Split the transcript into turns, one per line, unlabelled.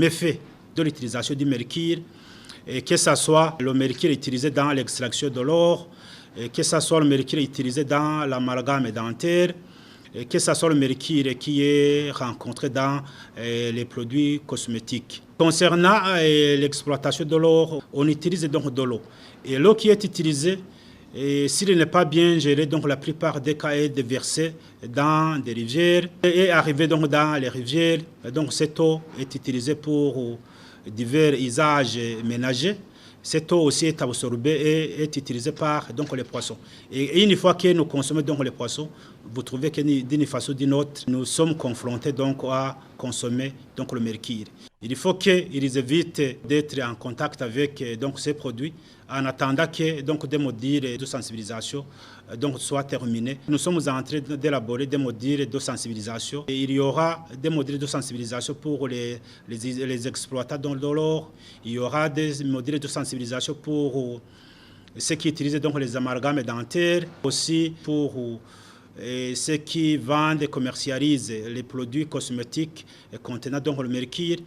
méfaits de l'utilisation du mercure, et que ce soit le mercure utilisé dans l'extraction de l'or, que ce soit le mercure utilisé dans l'amalgame dentaire, et que ce soit le mercure qui est rencontré dans les produits cosmétiques. Concernant l'exploitation de l'or, on utilise donc de l'eau. Et l'eau qui est utilisée, s'il n'est pas bien géré, donc la plupart des cas est déversée dans des rivières et arrivée donc dans les rivières. Donc cette eau est utilisée pour divers usages ménagers. Cette eau aussi est absorbée et est utilisée par donc, les poissons. Et une fois que nous consommons donc, les poissons, vous trouvez que d'une façon ou d'une autre, nous sommes confrontés donc, à consommer donc, le mercure. Il faut qu'ils évitent d'être en contact avec donc, ces produits en attendant que donc, des modules de sensibilisation donc, soient terminés. Nous sommes en train d'élaborer des modules de sensibilisation. Et il y aura des modules de sensibilisation pour les exploitants de l'or. Il y aura des modules de sensibilisation pour ceux qui utilisent donc, les amalgames dentaires, aussi pour ceux qui vendent et commercialisent les produits cosmétiques contenant donc, le mercure.